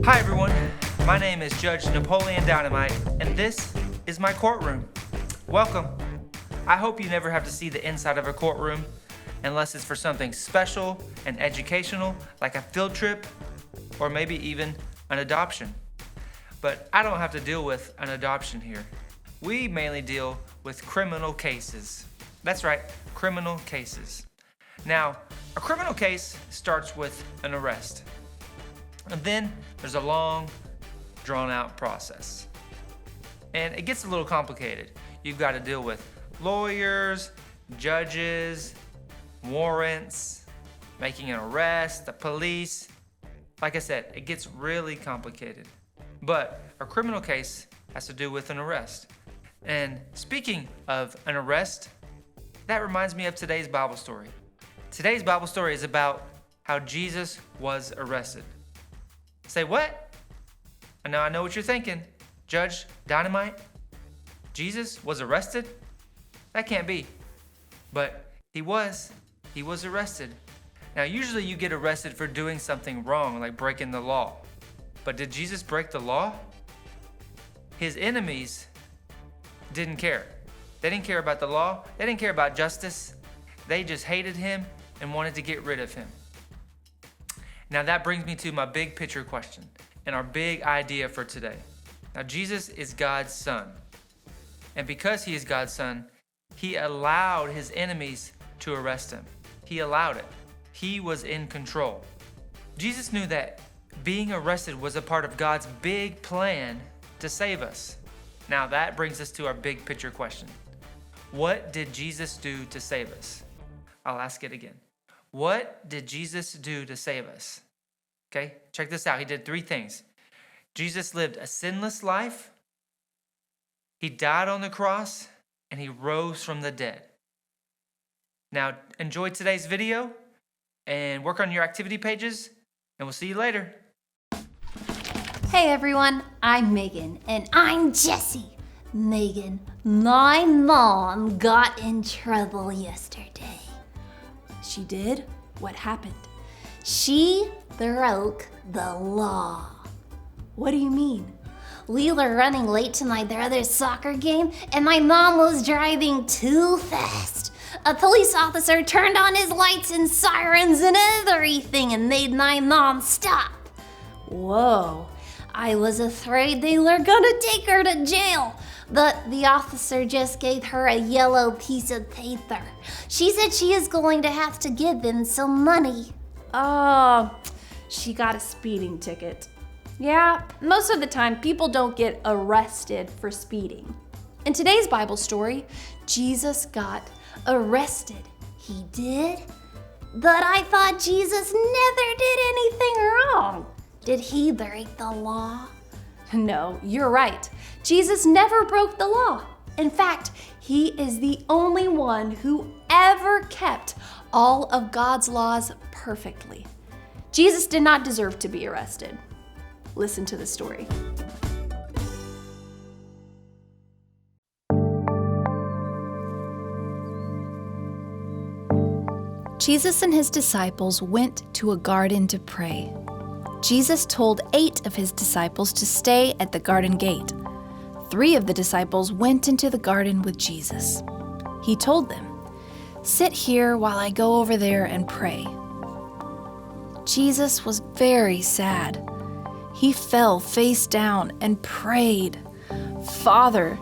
Hi everyone, my name is Judge Napoleon Dynamite, and this is my courtroom. Welcome. I hope you never have to see the inside of a courtroom unless it's for something special and educational, like a field trip, or maybe even an adoption. But I don't have to deal with an adoption here. We mainly deal with criminal cases. That's right, criminal cases. Now, a criminal case starts with an arrest. And then there's a long, drawn-out process. And it gets a little complicated. You've got to deal with lawyers, judges, warrants, making an arrest, the police. Like I said, it gets really complicated. But a criminal case has to do with an arrest. And speaking of an arrest, that reminds me of today's Bible story. Today's Bible story is about how Jesus was arrested. Say what? I know what you're thinking. Judge Dynamite? Jesus was arrested? That can't be. But he was arrested. Now usually you get arrested for doing something wrong, like breaking the law. But did Jesus break the law? His enemies didn't care. They didn't care about the law. They didn't care about justice. They just hated him and wanted to get rid of him. Now that brings me to my big picture question and our big idea for today. Now Jesus is God's son. And because he is God's son, he allowed his enemies to arrest him. He allowed it. He was in control. Jesus knew that being arrested was a part of God's big plan to save us. Now that brings us to our big picture question. What did Jesus do to save us? I'll ask it again. What did Jesus do to save us? Okay, check this out. He did 3 things. Jesus lived a sinless life, he died on the cross, and he rose from the dead. Now, enjoy today's video and work on your activity pages, and we'll see you later. Hey everyone, I'm Megan. And I'm Jessie. Megan, my mom got in trouble yesterday. She did? What happened? She broke the law. What do you mean? We were running late to my brother's soccer game, and my mom was driving too fast. A police officer turned on his lights and sirens and everything and made my mom stop. Whoa. I was afraid they were gonna take her to jail, but the officer just gave her a yellow piece of paper. She said she is going to have to give him some money. Oh, she got a speeding ticket. Yeah, most of the time people don't get arrested for speeding. In today's Bible story, Jesus got arrested. He did? But I thought Jesus never did anything wrong. Did he break the law? No, you're right. Jesus never broke the law. In fact, he is the only one who ever kept all of God's laws perfectly. Jesus did not deserve to be arrested. Listen to the story. Jesus and his disciples went to a garden to pray. Jesus told 8 of his disciples to stay at the garden gate. 3 of the disciples went into the garden with Jesus. He told them, "Sit here while I go over there and pray." Jesus was very sad. He fell face down and prayed, "Father,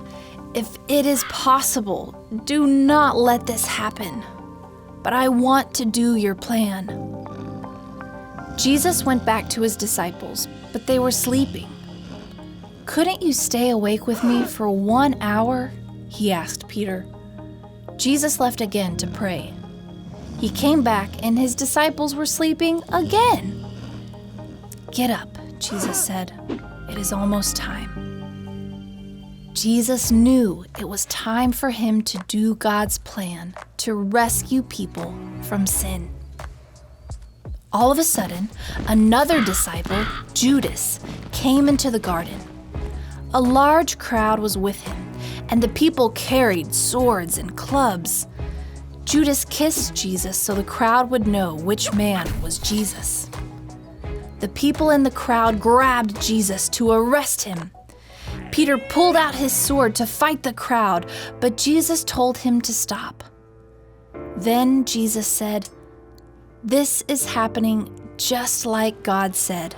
if it is possible, do not let this happen, but I want to do your plan." Jesus went back to his disciples, but they were sleeping. "Couldn't you stay awake with me for 1 hour?" he asked Peter. Jesus left again to pray. He came back and his disciples were sleeping again. "Get up," Jesus said. "It is almost time." Jesus knew it was time for him to do God's plan to rescue people from sin. All of a sudden, another disciple, Judas, came into the garden. A large crowd was with him, and the people carried swords and clubs. Judas kissed Jesus so the crowd would know which man was Jesus. the people in the crowd grabbed Jesus to arrest him. Peter pulled out his sword to fight the crowd, but Jesus told him to stop. Then Jesus said, "This is happening just like God said."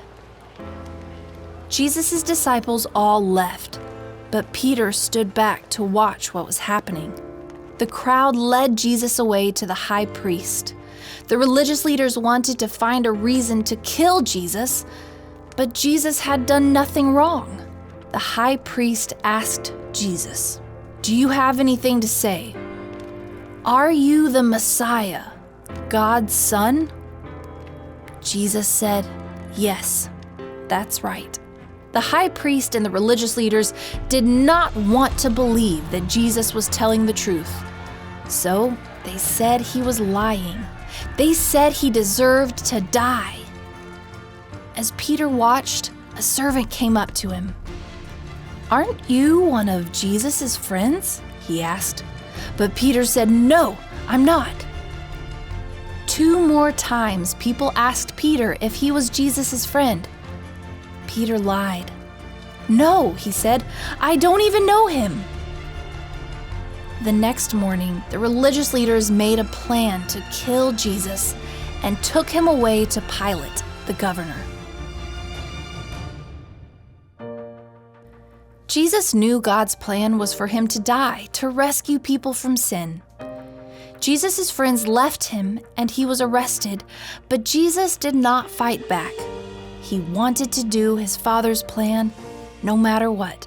Jesus' disciples all left, but Peter stood back to watch what was happening. The crowd led Jesus away to the high priest. The religious leaders wanted to find a reason to kill Jesus, but Jesus had done nothing wrong. The high priest asked Jesus, "Do you have anything to say? Are you the Messiah, God's Son?" Jesus said, "Yes, that's right." The high priest and the religious leaders did not want to believe that Jesus was telling the truth. So they said he was lying. They said he deserved to die. As Peter watched, a servant came up to him. "Aren't you one of Jesus' friends?" he asked. But Peter said, "No, I'm not." 2 more times, people asked Peter if he was Jesus' friend. Peter lied. "No," he said, "I don't even know him." The next morning, the religious leaders made a plan to kill Jesus and took him away to Pilate, the governor. Jesus knew God's plan was for him to die, to rescue people from sin. Jesus' friends left him and he was arrested, but Jesus did not fight back. He wanted to do his Father's plan no matter what.